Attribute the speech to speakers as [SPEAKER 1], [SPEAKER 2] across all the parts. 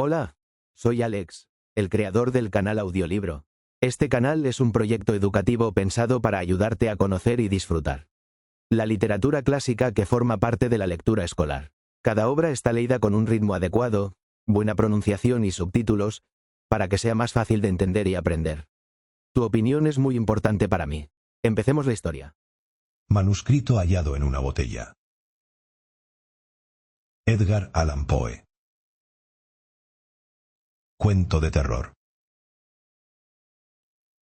[SPEAKER 1] Hola, soy Alex, el creador del canal Audiolibro. Este canal es un proyecto educativo pensado para ayudarte a conocer y disfrutar la literatura clásica que forma parte de la lectura escolar. Cada obra está leída con un ritmo adecuado, buena pronunciación y subtítulos, para que sea más fácil de entender y aprender. Tu opinión es muy importante para mí. Empecemos la historia.
[SPEAKER 2] Manuscrito hallado en una botella. Edgar Allan Poe. Cuento de terror.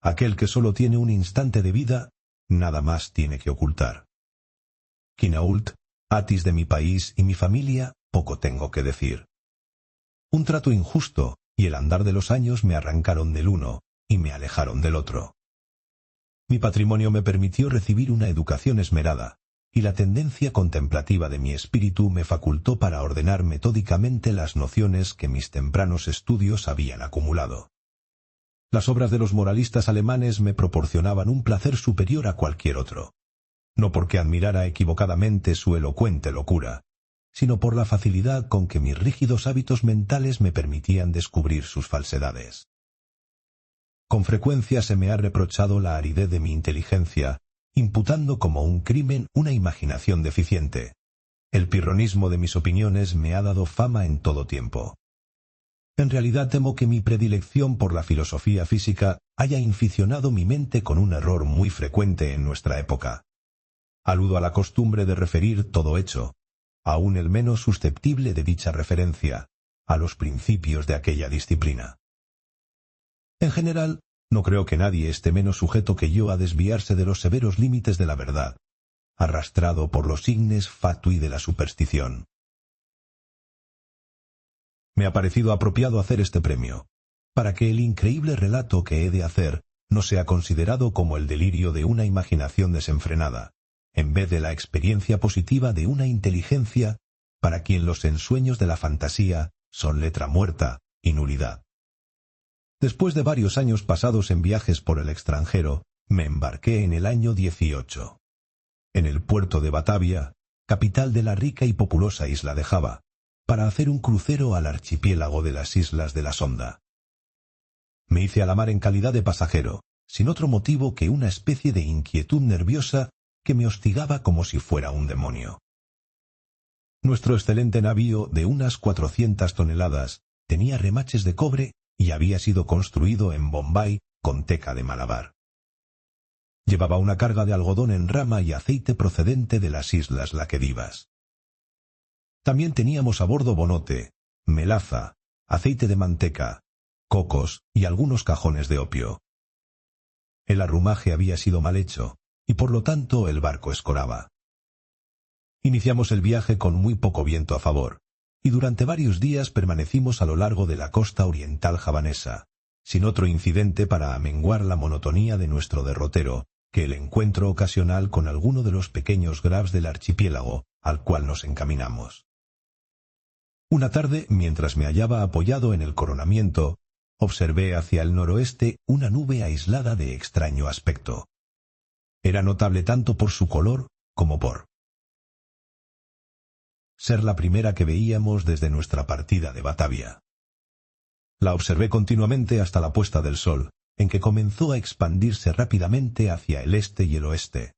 [SPEAKER 2] Aquel que solo tiene un instante de vida, nada más tiene que ocultar. Quinault, Atis de mi país y mi familia, poco tengo que decir. Un trato injusto y el andar de los años me arrancaron del uno y me alejaron del otro. Mi patrimonio me permitió recibir una educación esmerada, y la tendencia contemplativa de mi espíritu me facultó para ordenar metódicamente las nociones que mis tempranos estudios habían acumulado. Las obras de los moralistas alemanes me proporcionaban un placer superior a cualquier otro, no porque admirara equivocadamente su elocuente locura, sino por la facilidad con que mis rígidos hábitos mentales me permitían descubrir sus falsedades. Con frecuencia se me ha reprochado la aridez de mi inteligencia, imputando como un crimen una imaginación deficiente. El pirronismo de mis opiniones me ha dado fama en todo tiempo. En realidad temo que mi predilección por la filosofía física haya inficionado mi mente con un error muy frecuente en nuestra época. Aludo a la costumbre de referir todo hecho, aun el menos susceptible de dicha referencia, a los principios de aquella disciplina. En general, no creo que nadie esté menos sujeto que yo a desviarse de los severos límites de la verdad, arrastrado por los ignes fatui de la superstición. Me ha parecido apropiado hacer este premio, para que el increíble relato que he de hacer no sea considerado como el delirio de una imaginación desenfrenada, en vez de la experiencia positiva de una inteligencia para quien los ensueños de la fantasía son letra muerta y nulidad. Después de varios años pasados en viajes por el extranjero, me embarqué en el año 18. En el puerto de Batavia, capital de la rica y populosa isla de Java, para hacer un crucero al archipiélago de las islas de la Sonda. Me hice a la mar en calidad de pasajero, sin otro motivo que una especie de inquietud nerviosa que me hostigaba como si fuera un demonio. Nuestro excelente navío, de unas 400 toneladas, tenía remaches de cobre y había sido construido en Bombay con teca de Malabar. Llevaba una carga de algodón en rama y aceite procedente de las islas Laquedivas. También teníamos a bordo bonote, melaza, aceite de manteca, cocos y algunos cajones de opio. El arrumaje había sido mal hecho, y por lo tanto el barco escoraba. Iniciamos el viaje con muy poco viento a favor, y durante varios días permanecimos a lo largo de la costa oriental javanesa, sin otro incidente para amenguar la monotonía de nuestro derrotero que el encuentro ocasional con alguno de los pequeños grabs del archipiélago al cual nos encaminamos. Una tarde, mientras me hallaba apoyado en el coronamiento, observé hacia el noroeste una nube aislada de extraño aspecto. Era notable tanto por su color como por ser la primera que veíamos desde nuestra partida de Batavia. La observé continuamente hasta la puesta del sol, en que comenzó a expandirse rápidamente hacia el este y el oeste,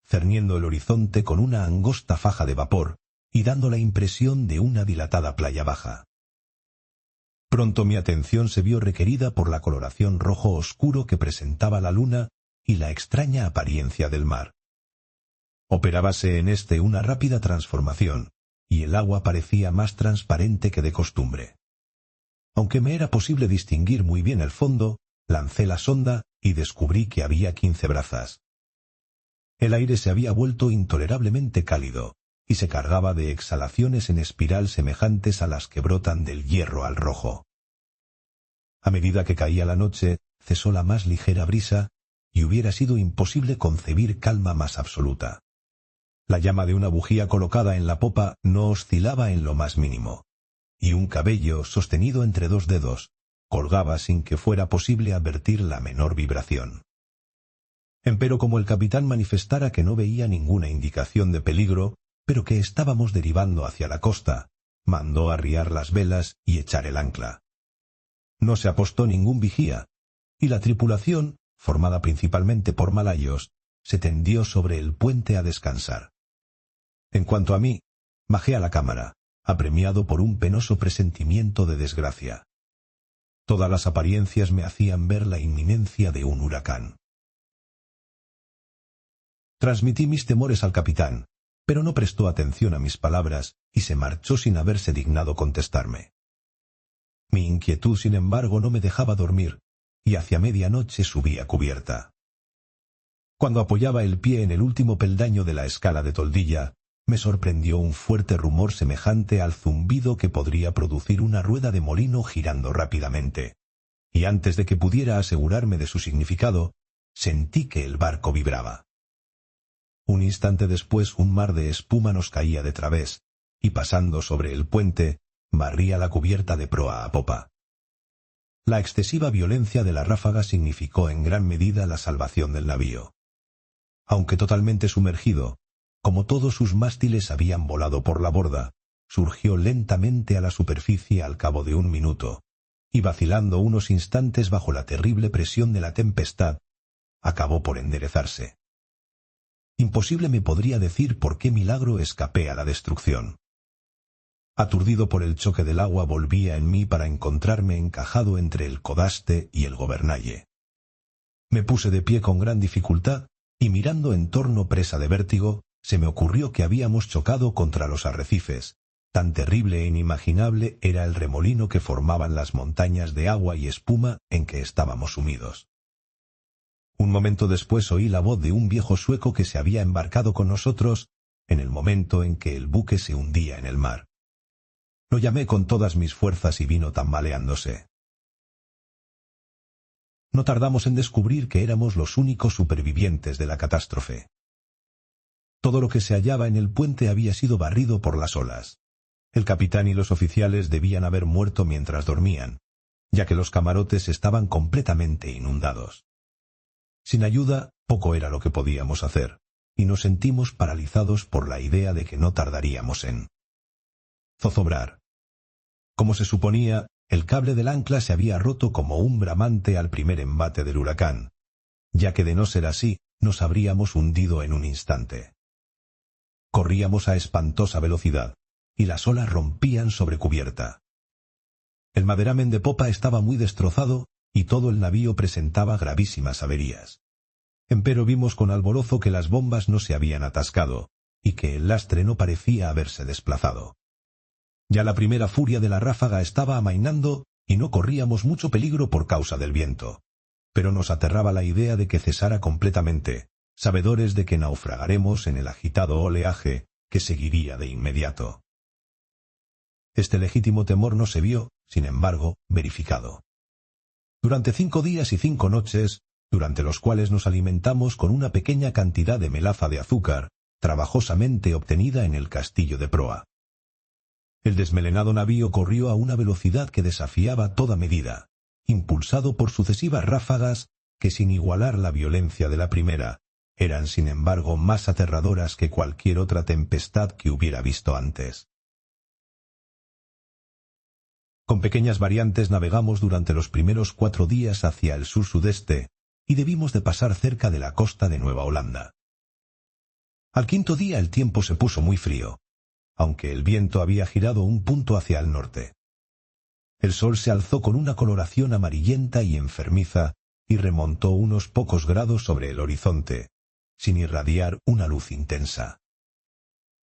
[SPEAKER 2] cerniendo el horizonte con una angosta faja de vapor y dando la impresión de una dilatada playa baja. Pronto mi atención se vio requerida por la coloración rojo oscuro que presentaba la luna y la extraña apariencia del mar. Operábase en este una rápida transformación, y el agua parecía más transparente que de costumbre. Aunque me era posible distinguir muy bien el fondo, lancé la sonda y descubrí que había 15 brazas. El aire se había vuelto intolerablemente cálido, y se cargaba de exhalaciones en espiral semejantes a las que brotan del hierro al rojo. A medida que caía la noche, cesó la más ligera brisa, y hubiera sido imposible concebir calma más absoluta. La llama de una bujía colocada en la popa no oscilaba en lo más mínimo, y un cabello, sostenido entre dos dedos, colgaba sin que fuera posible advertir la menor vibración. Empero como el capitán manifestara que no veía ninguna indicación de peligro, pero que estábamos derivando hacia la costa, mandó arriar las velas y echar el ancla. No se apostó ningún vigía, y la tripulación, formada principalmente por malayos, se tendió sobre el puente a descansar. En cuanto a mí, bajé a la cámara, apremiado por un penoso presentimiento de desgracia. Todas las apariencias me hacían ver la inminencia de un huracán. Transmití mis temores al capitán, pero no prestó atención a mis palabras y se marchó sin haberse dignado contestarme. Mi inquietud, sin embargo, no me dejaba dormir, y hacia medianoche subí a cubierta. Cuando apoyaba el pie en el último peldaño de la escala de toldilla, me sorprendió un fuerte rumor semejante al zumbido que podría producir una rueda de molino girando rápidamente, y antes de que pudiera asegurarme de su significado, sentí que el barco vibraba. Un instante después un mar de espuma nos caía de través, y pasando sobre el puente, barría la cubierta de proa a popa. La excesiva violencia de la ráfaga significó en gran medida la salvación del navío. Aunque totalmente sumergido, como todos sus mástiles habían volado por la borda, surgió lentamente a la superficie al cabo de un minuto, y vacilando unos instantes bajo la terrible presión de la tempestad, acabó por enderezarse. Imposible me podría decir por qué milagro escapé a la destrucción. Aturdido por el choque del agua, volvía en mí para encontrarme encajado entre el codaste y el gobernalle. Me puse de pie con gran dificultad, y mirando en torno presa de vértigo, se me ocurrió que habíamos chocado contra los arrecifes. Tan terrible e inimaginable era el remolino que formaban las montañas de agua y espuma en que estábamos sumidos. Un momento después oí la voz de un viejo sueco que se había embarcado con nosotros en el momento en que el buque se hundía en el mar. Lo llamé con todas mis fuerzas y vino tambaleándose. No tardamos en descubrir que éramos los únicos supervivientes de la catástrofe. Todo lo que se hallaba en el puente había sido barrido por las olas. El capitán y los oficiales debían haber muerto mientras dormían, ya que los camarotes estaban completamente inundados. Sin ayuda, poco era lo que podíamos hacer, y nos sentimos paralizados por la idea de que no tardaríamos en zozobrar. Como se suponía, el cable del ancla se había roto como un bramante al primer embate del huracán, ya que de no ser así, nos habríamos hundido en un instante. Corríamos a espantosa velocidad, y las olas rompían sobre cubierta. El maderamen de popa estaba muy destrozado, y todo el navío presentaba gravísimas averías. Empero vimos con alborozo que las bombas no se habían atascado, y que el lastre no parecía haberse desplazado. Ya la primera furia de la ráfaga estaba amainando, y no corríamos mucho peligro por causa del viento. Pero nos aterraba la idea de que cesara completamente, sabedores de que naufragaremos en el agitado oleaje que seguiría de inmediato. Este legítimo temor no se vio, sin embargo, verificado. Durante 5 días y 5 noches, durante los cuales nos alimentamos con una pequeña cantidad de melaza de azúcar, trabajosamente obtenida en el castillo de proa. El desmelenado navío corrió a una velocidad que desafiaba toda medida, impulsado por sucesivas ráfagas que, sin igualar la violencia de la primera, eran sin embargo más aterradoras que cualquier otra tempestad que hubiera visto antes. Con pequeñas variantes navegamos durante los primeros 4 días hacia el sur-sudeste, y debimos de pasar cerca de la costa de Nueva Holanda. Al 5.º día el tiempo se puso muy frío, aunque el viento había girado un punto hacia el norte. El sol se alzó con una coloración amarillenta y enfermiza y remontó unos pocos grados sobre el horizonte, sin irradiar una luz intensa.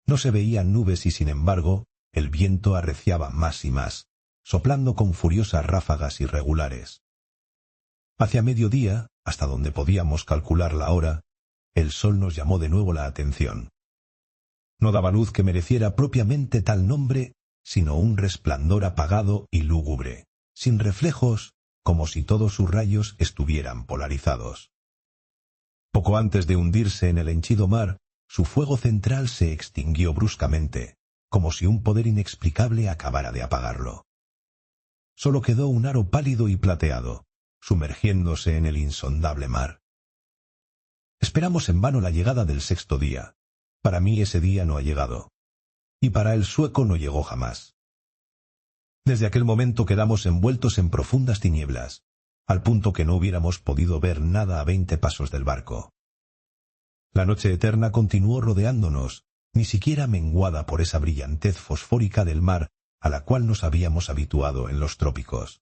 [SPEAKER 2] No se veían nubes y, sin embargo, el viento arreciaba más y más, soplando con furiosas ráfagas irregulares. Hacia mediodía, hasta donde podíamos calcular la hora, el sol nos llamó de nuevo la atención. No daba luz que mereciera propiamente tal nombre, sino un resplandor apagado y lúgubre, sin reflejos, como si todos sus rayos estuvieran polarizados. Poco antes de hundirse en el henchido mar, su fuego central se extinguió bruscamente, como si un poder inexplicable acabara de apagarlo. Solo quedó un aro pálido y plateado, sumergiéndose en el insondable mar. Esperamos en vano la llegada del 6.º día. Para mí ese día no ha llegado. Y para el sueco no llegó jamás. Desde aquel momento quedamos envueltos en profundas tinieblas, al punto que no hubiéramos podido ver nada a 20 pasos del barco. La noche eterna continuó rodeándonos, ni siquiera menguada por esa brillantez fosfórica del mar a la cual nos habíamos habituado en los trópicos.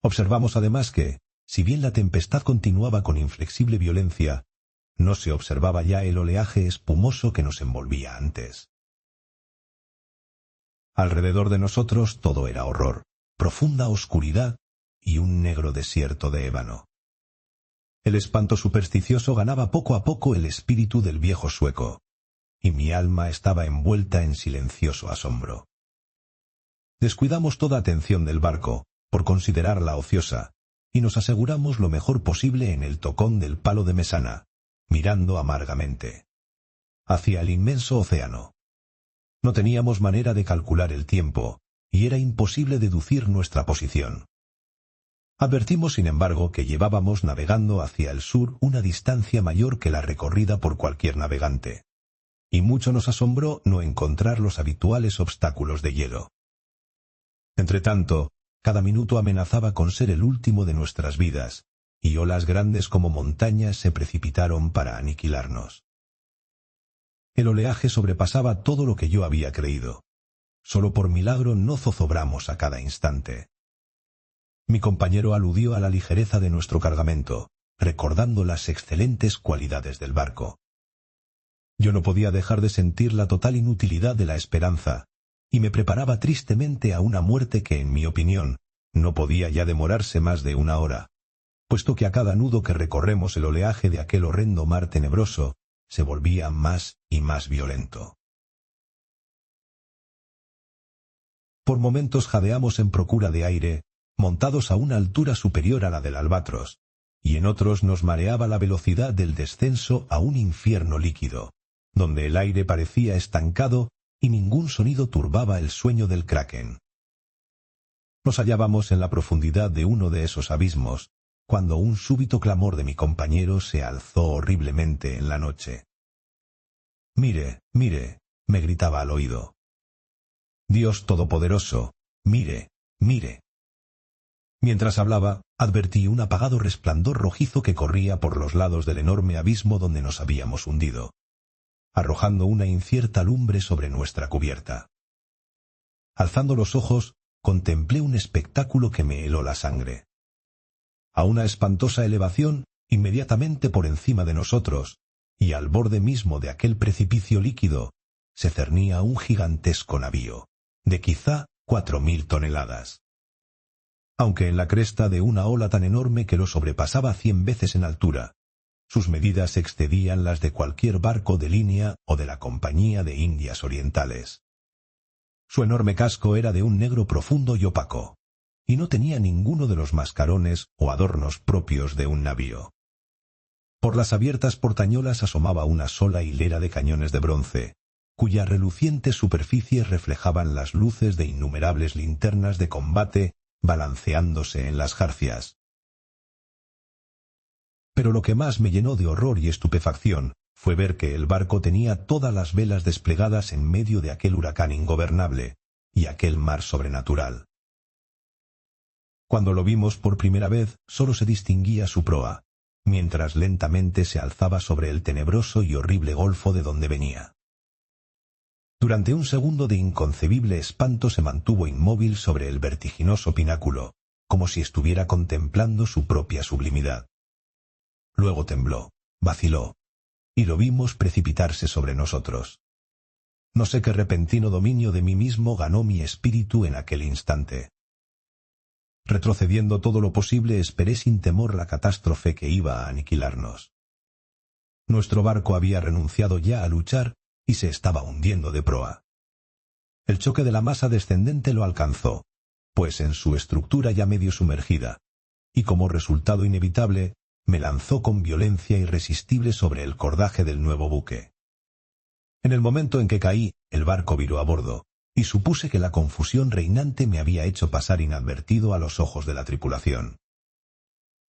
[SPEAKER 2] Observamos además que, si bien la tempestad continuaba con inflexible violencia, no se observaba ya el oleaje espumoso que nos envolvía antes. Alrededor de nosotros todo era horror, profunda oscuridad y un negro desierto de ébano. El espanto supersticioso ganaba poco a poco el espíritu del viejo sueco, y mi alma estaba envuelta en silencioso asombro. Descuidamos toda atención del barco, por considerarla ociosa, y nos aseguramos lo mejor posible en el tocón del palo de mesana, mirando amargamente hacia el inmenso océano. No teníamos manera de calcular el tiempo, y era imposible deducir nuestra posición. Advertimos, sin embargo, que llevábamos navegando hacia el sur una distancia mayor que la recorrida por cualquier navegante, y mucho nos asombró no encontrar los habituales obstáculos de hielo. Entretanto, cada minuto amenazaba con ser el último de nuestras vidas, y olas grandes como montañas se precipitaron para aniquilarnos. El oleaje sobrepasaba todo lo que yo había creído. Solo por milagro no zozobramos a cada instante. Mi compañero aludió a la ligereza de nuestro cargamento, recordando las excelentes cualidades del barco. Yo no podía dejar de sentir la total inutilidad de la esperanza, y me preparaba tristemente a una muerte que, en mi opinión, no podía ya demorarse más de 1 hora, puesto que a cada nudo que recorremos el oleaje de aquel horrendo mar tenebroso se volvía más y más violento. Por momentos jadeamos en procura de aire, montados a una altura superior a la del albatros, y en otros nos mareaba la velocidad del descenso a un infierno líquido, donde el aire parecía estancado y ningún sonido turbaba el sueño del kraken. Nos hallábamos en la profundidad de uno de esos abismos, cuando un súbito clamor de mi compañero se alzó horriblemente en la noche. «Mire, mire», me gritaba al oído. «Dios Todopoderoso, mire, mire». Mientras hablaba, advertí un apagado resplandor rojizo que corría por los lados del enorme abismo donde nos habíamos hundido, arrojando una incierta lumbre sobre nuestra cubierta. Alzando los ojos, contemplé un espectáculo que me heló la sangre. A una espantosa elevación, inmediatamente por encima de nosotros, y al borde mismo de aquel precipicio líquido, se cernía un gigantesco navío, de quizá 4000 toneladas. Aunque en la cresta de una ola tan enorme que lo sobrepasaba 100 veces en altura, sus medidas excedían las de cualquier barco de línea o de la Compañía de Indias Orientales. Su enorme casco era de un negro profundo y opaco, y no tenía ninguno de los mascarones o adornos propios de un navío. Por las abiertas portañolas asomaba una sola hilera de cañones de bronce, cuya reluciente superficie reflejaban las luces de innumerables linternas de combate balanceándose en las jarcias. Pero lo que más me llenó de horror y estupefacción fue ver que el barco tenía todas las velas desplegadas en medio de aquel huracán ingobernable y aquel mar sobrenatural. Cuando lo vimos por primera vez, solo se distinguía su proa, mientras lentamente se alzaba sobre el tenebroso y horrible golfo de donde venía. Durante un segundo de inconcebible espanto se mantuvo inmóvil sobre el vertiginoso pináculo, como si estuviera contemplando su propia sublimidad. Luego tembló, vaciló, y lo vimos precipitarse sobre nosotros. No sé qué repentino dominio de mí mismo ganó mi espíritu en aquel instante. Retrocediendo todo lo posible, esperé sin temor la catástrofe que iba a aniquilarnos. Nuestro barco había renunciado ya a luchar y se estaba hundiendo de proa. El choque de la masa descendente lo alcanzó, pues en su estructura ya medio sumergida, y como resultado inevitable, me lanzó con violencia irresistible sobre el cordaje del nuevo buque. En el momento en que caí, el barco viró a bordo, y supuse que la confusión reinante me había hecho pasar inadvertido a los ojos de la tripulación.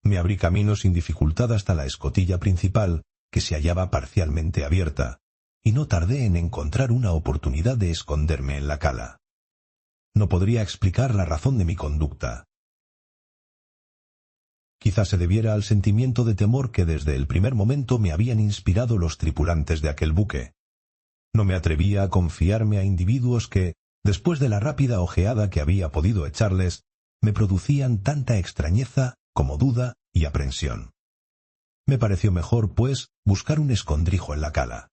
[SPEAKER 2] Me abrí camino sin dificultad hasta la escotilla principal, que se hallaba parcialmente abierta, y no tardé en encontrar una oportunidad de esconderme en la cala. no podría explicar la razón de mi conducta. Quizás se debiera al sentimiento de temor que desde el primer momento me habían inspirado los tripulantes de aquel buque. No me atrevía a confiarme a individuos que, después de la rápida ojeada que había podido echarles, me producían tanta extrañeza como duda y aprensión. Me pareció mejor, pues, buscar un escondrijo en la cala.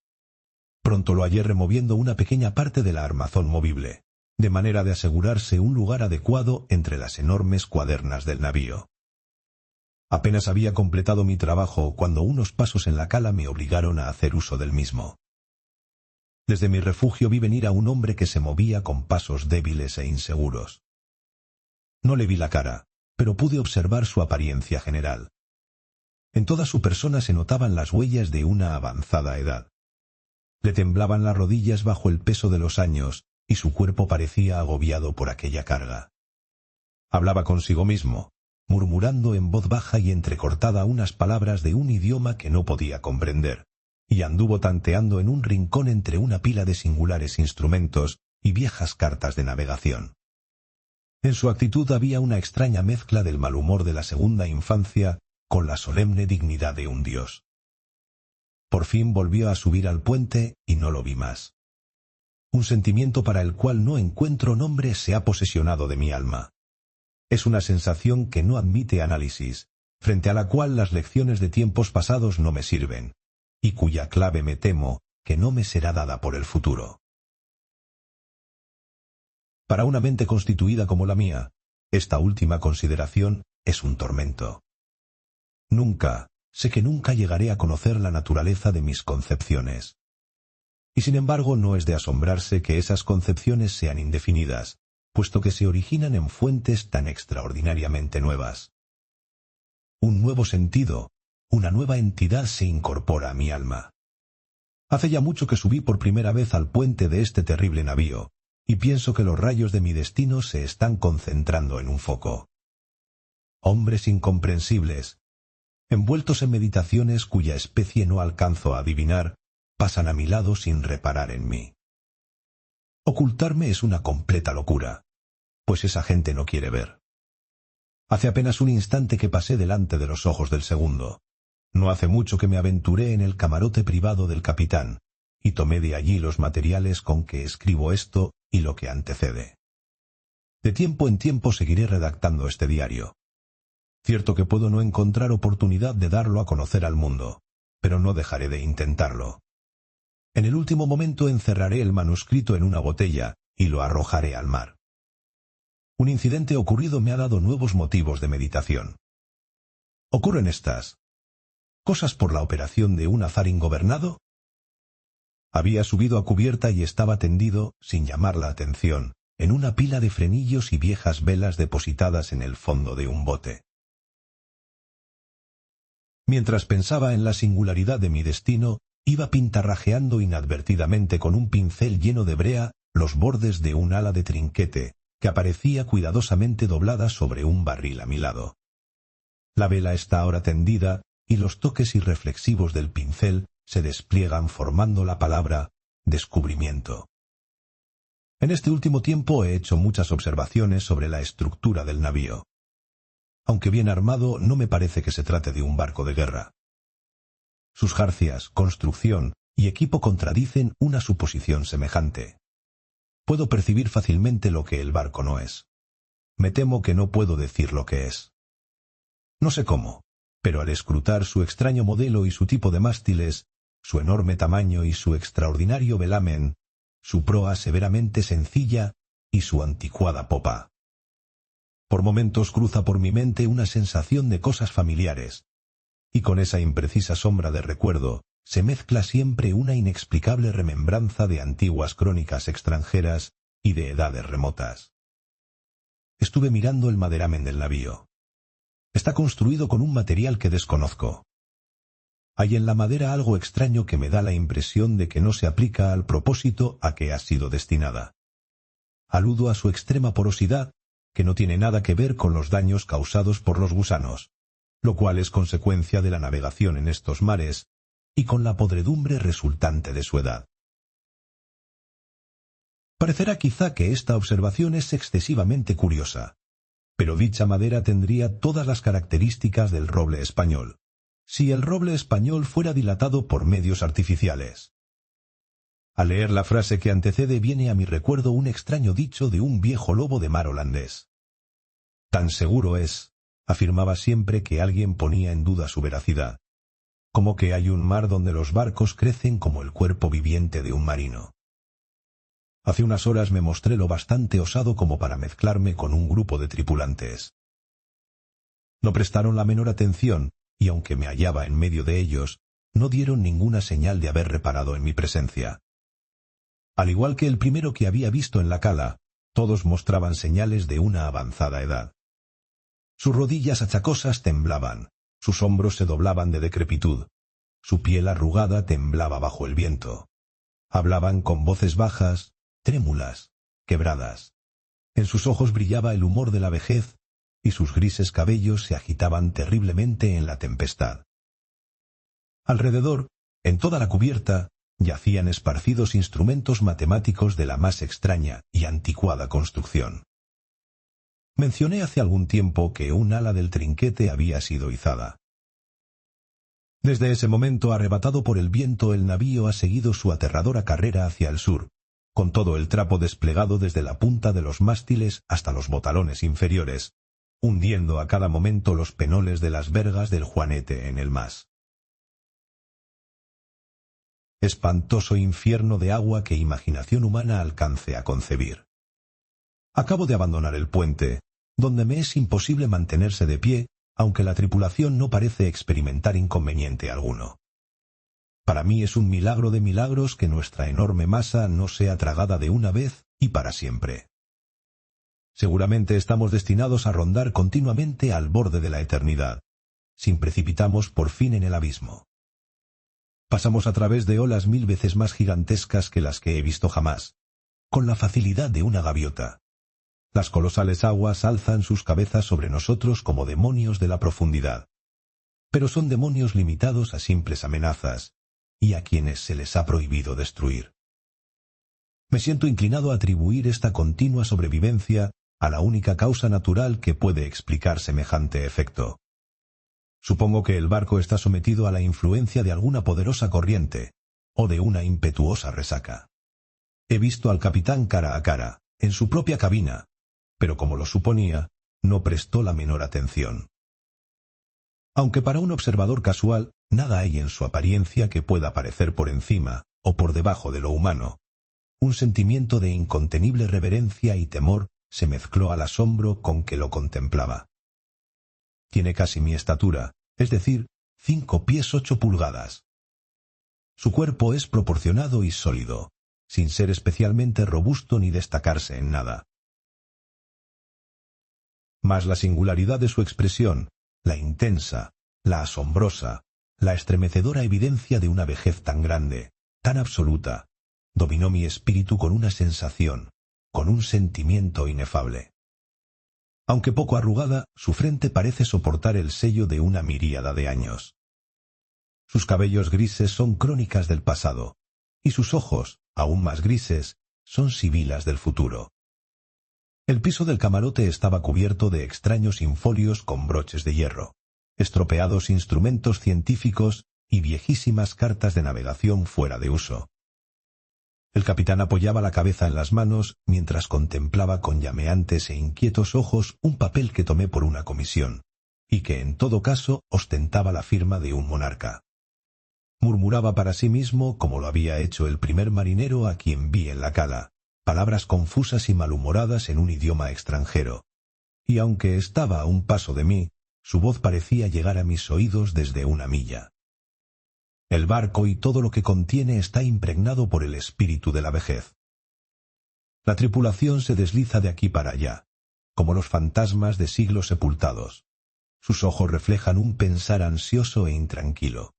[SPEAKER 2] Pronto lo hallé removiendo una pequeña parte de la armazón movible, de manera de asegurarse un lugar adecuado entre las enormes cuadernas del navío. Apenas había completado mi trabajo cuando unos pasos en la cala me obligaron a hacer uso del mismo. Desde mi refugio vi venir a un hombre que se movía con pasos débiles e inseguros. No le vi la cara, pero pude observar su apariencia general. En toda su persona se notaban las huellas de una avanzada edad. Le temblaban las rodillas bajo el peso de los años y su cuerpo parecía agobiado por aquella carga. Hablaba consigo mismo, murmurando en voz baja y entrecortada unas palabras de un idioma que no podía comprender, y anduvo tanteando en un rincón entre una pila de singulares instrumentos y viejas cartas de navegación. En su actitud había una extraña mezcla del mal humor de la segunda infancia con la solemne dignidad de un dios. Por fin volvió a subir al puente y no lo vi más. Un sentimiento para el cual no encuentro nombre se ha posesionado de mi alma. Es una sensación que no admite análisis, frente a la cual las lecciones de tiempos pasados no me sirven, y cuya clave me temo que no me será dada por el futuro. Para una mente constituida como la mía, esta última consideración es un tormento. Sé que nunca llegaré a conocer la naturaleza de mis concepciones. Y sin embargo no es de asombrarse que esas concepciones sean indefinidas, puesto que se originan en fuentes tan extraordinariamente nuevas. Un nuevo sentido, una nueva entidad se incorpora a mi alma. Hace ya mucho que subí por primera vez al puente de este terrible navío, y pienso que los rayos de mi destino se están concentrando en un foco. Hombres incomprensibles, envueltos en meditaciones cuya especie no alcanzo a adivinar, pasan a mi lado sin reparar en mí. Ocultarme es una completa locura, pues esa gente no quiere ver. Hace apenas un instante que pasé delante de los ojos del segundo. No hace mucho que me aventuré en el camarote privado del capitán, y tomé de allí los materiales con que escribo esto y lo que antecede. De tiempo en tiempo seguiré redactando este diario. Cierto que puedo no encontrar oportunidad de darlo a conocer al mundo, pero no dejaré de intentarlo. En el último momento encerraré el manuscrito en una botella y lo arrojaré al mar. Un incidente ocurrido me ha dado nuevos motivos de meditación. Ocurren estas cosas por la operación de un azar ingobernado. Había subido a cubierta y estaba tendido, sin llamar la atención, en una pila de frenillos y viejas velas depositadas en el fondo de un bote. Mientras pensaba en la singularidad de mi destino, iba pintarrajeando inadvertidamente con un pincel lleno de brea los bordes de un ala de trinquete que aparecía cuidadosamente doblada sobre un barril a mi lado. La vela está ahora tendida y los toques irreflexivos del pincel se despliegan formando la palabra descubrimiento. En este último tiempo he hecho muchas observaciones sobre la estructura del navío. Aunque bien armado, no me parece que se trate de un barco de guerra. Sus jarcias, construcción y equipo contradicen una suposición semejante. Puedo percibir fácilmente lo que el barco no es. Me temo que no puedo decir lo que es. No sé cómo, pero al escrutar su extraño modelo y su tipo de mástiles, su enorme tamaño y su extraordinario velamen, su proa severamente sencilla y su anticuada popa. Por momentos cruza por mi mente una sensación de cosas familiares, y con esa imprecisa sombra de recuerdo se mezcla siempre una inexplicable remembranza de antiguas crónicas extranjeras y de edades remotas. Estuve mirando el maderamen del navío. Está construido con un material que desconozco. Hay en la madera algo extraño que me da la impresión de que no se aplica al propósito a que ha sido destinada. Aludo a su extrema porosidad, que no tiene nada que ver con los daños causados por los gusanos, lo cual es consecuencia de la navegación en estos mares, y con la podredumbre resultante de su edad. Parecerá quizá que esta observación es excesivamente curiosa, pero dicha madera tendría todas las características del roble español, si el roble español fuera dilatado por medios artificiales. Al leer la frase que antecede viene a mi recuerdo un extraño dicho de un viejo lobo de mar holandés. Tan seguro es, afirmaba siempre que alguien ponía en duda su veracidad, como que hay un mar donde los barcos crecen como el cuerpo viviente de un marino. Hace unas horas me mostré lo bastante osado como para mezclarme con un grupo de tripulantes. No prestaron la menor atención, y aunque me hallaba en medio de ellos, no dieron ninguna señal de haber reparado en mi presencia. Al igual que el primero que había visto en la cala, todos mostraban señales de una avanzada edad. Sus rodillas achacosas temblaban, sus hombros se doblaban de decrepitud, su piel arrugada temblaba bajo el viento. Hablaban con voces bajas, trémulas, quebradas. En sus ojos brillaba el humor de la vejez, y sus grises cabellos se agitaban terriblemente en la tempestad. Alrededor, en toda la cubierta, yacían esparcidos instrumentos matemáticos de la más extraña y anticuada construcción. Mencioné hace algún tiempo que un ala del trinquete había sido izada. Desde ese momento, arrebatado por el viento, el navío ha seguido su aterradora carrera hacia el sur, con todo el trapo desplegado desde la punta de los mástiles hasta los botalones inferiores, hundiendo a cada momento los penoles de las vergas del Juanete en el mas. Espantoso infierno de agua que imaginación humana alcance a concebir. Acabo de abandonar el puente, donde me es imposible mantenerse de pie, aunque la tripulación no parece experimentar inconveniente alguno. Para mí es un milagro de milagros que nuestra enorme masa no sea tragada de una vez y para siempre. Seguramente estamos destinados a rondar continuamente al borde de la eternidad, sin precipitamos por fin en el abismo. Pasamos a través de olas 1000 veces más gigantescas que las que he visto jamás, con la facilidad de una gaviota. Las colosales aguas alzan sus cabezas sobre nosotros como demonios de la profundidad. Pero son demonios limitados a simples amenazas, y a quienes se les ha prohibido destruir. Me siento inclinado a atribuir esta continua sobrevivencia a la única causa natural que puede explicar semejante efecto. Supongo que el barco está sometido a la influencia de alguna poderosa corriente, o de una impetuosa resaca. He visto al capitán cara a cara, en su propia cabina, pero como lo suponía, no prestó la menor atención. Aunque para un observador casual, nada hay en su apariencia que pueda parecer por encima o por debajo de lo humano, un sentimiento de incontenible reverencia y temor se mezcló al asombro con que lo contemplaba. Tiene casi mi estatura, es decir, 5 pies 8 pulgadas. Su cuerpo es proporcionado y sólido, sin ser especialmente robusto ni destacarse en nada. Mas la singularidad de su expresión, la intensa, la asombrosa, la estremecedora evidencia de una vejez tan grande, tan absoluta, dominó mi espíritu con una sensación, con un sentimiento inefable. Aunque poco arrugada, su frente parece soportar el sello de una miríada de años. Sus cabellos grises son crónicas del pasado, y sus ojos, aún más grises, son sibilas del futuro. El piso del camarote estaba cubierto de extraños infolios con broches de hierro, estropeados instrumentos científicos y viejísimas cartas de navegación fuera de uso. El capitán apoyaba la cabeza en las manos mientras contemplaba con llameantes e inquietos ojos un papel que tomé por una comisión, y que en todo caso ostentaba la firma de un monarca. Murmuraba para sí mismo, como lo había hecho el primer marinero a quien vi en la cala, palabras confusas y malhumoradas en un idioma extranjero, y aunque estaba a un paso de mí, su voz parecía llegar a mis oídos desde una milla. El barco y todo lo que contiene está impregnado por el espíritu de la vejez. La tripulación se desliza de aquí para allá, como los fantasmas de siglos sepultados. Sus ojos reflejan un pensar ansioso e intranquilo.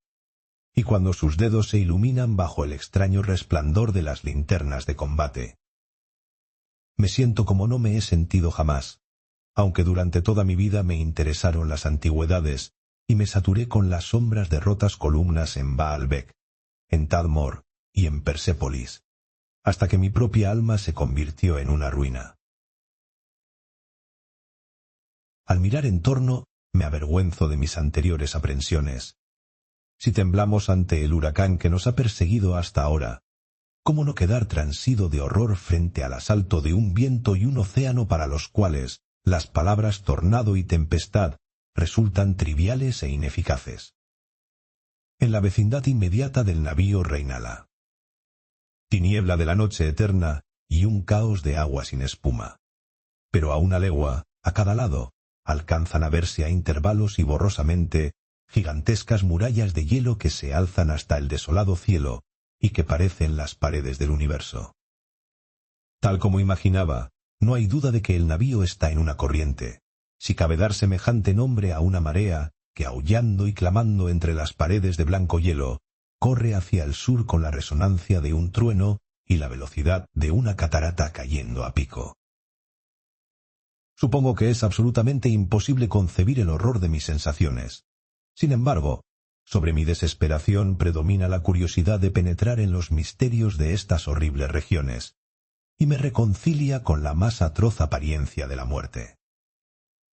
[SPEAKER 2] Y cuando sus dedos se iluminan bajo el extraño resplandor de las linternas de combate. Me siento como no me he sentido jamás, aunque durante toda mi vida me interesaron las antigüedades, y me saturé con las sombras de rotas columnas en Baalbek, en Tadmor y en Persépolis, hasta que mi propia alma se convirtió en una ruina. Al mirar en torno, me avergüenzo de mis anteriores aprensiones. Si temblamos ante el huracán que nos ha perseguido hasta ahora, ¿cómo no quedar transido de horror frente al asalto de un viento y un océano para los cuales las palabras tornado y tempestad resultan triviales e ineficaces? En la vecindad inmediata del navío reinala tiniebla de la noche eterna y un caos de agua sin espuma. Pero a una legua, a cada lado, alcanzan a verse a intervalos y borrosamente gigantescas murallas de hielo que se alzan hasta el desolado cielo y que parecen las paredes del universo. Tal como imaginaba, no hay duda de que el navío está en una corriente, si cabe dar semejante nombre a una marea que, aullando y clamando entre las paredes de blanco hielo, corre hacia el sur con la resonancia de un trueno y la velocidad de una catarata cayendo a pico. Supongo que es absolutamente imposible concebir el horror de mis sensaciones. Sin embargo, sobre mi desesperación predomina la curiosidad de penetrar en los misterios de estas horribles regiones, y me reconcilia con la más atroz apariencia de la muerte.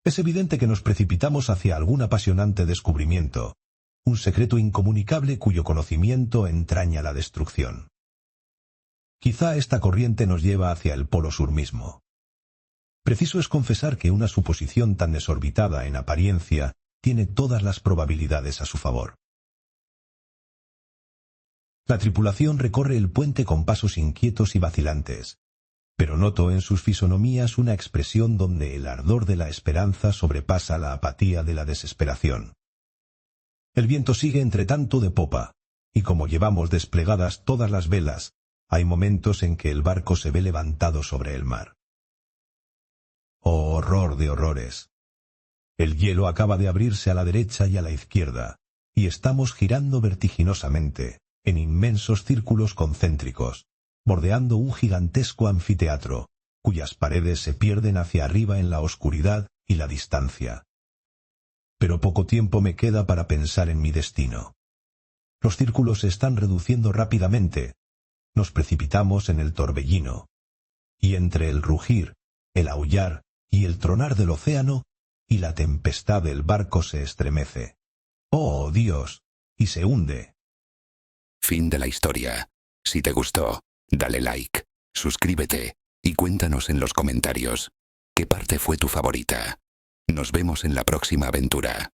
[SPEAKER 2] Es evidente que nos precipitamos hacia algún apasionante descubrimiento, un secreto incomunicable cuyo conocimiento entraña la destrucción. Quizá esta corriente nos lleva hacia el polo sur mismo. Preciso es confesar que una suposición tan desorbitada en apariencia tiene todas las probabilidades a su favor. La tripulación recorre el puente con pasos inquietos y vacilantes, pero noto en sus fisonomías una expresión donde el ardor de la esperanza sobrepasa la apatía de la desesperación. El viento sigue entretanto de popa, y como llevamos desplegadas todas las velas, hay momentos en que el barco se ve levantado sobre el mar. ¡Oh, horror de horrores! El hielo acaba de abrirse a la derecha y a la izquierda, y estamos girando vertiginosamente, en inmensos círculos concéntricos, bordeando un gigantesco anfiteatro, cuyas paredes se pierden hacia arriba en la oscuridad y la distancia. Pero poco tiempo me queda para pensar en mi destino. Los círculos se están reduciendo rápidamente. Nos precipitamos en el torbellino. Y entre el rugir, el aullar y el tronar del océano, y la tempestad del barco se estremece. ¡Oh, Dios! Y se hunde.
[SPEAKER 3] Fin de la historia. Si te gustó, dale like, suscríbete y cuéntanos en los comentarios qué parte fue tu favorita. Nos vemos en la próxima aventura.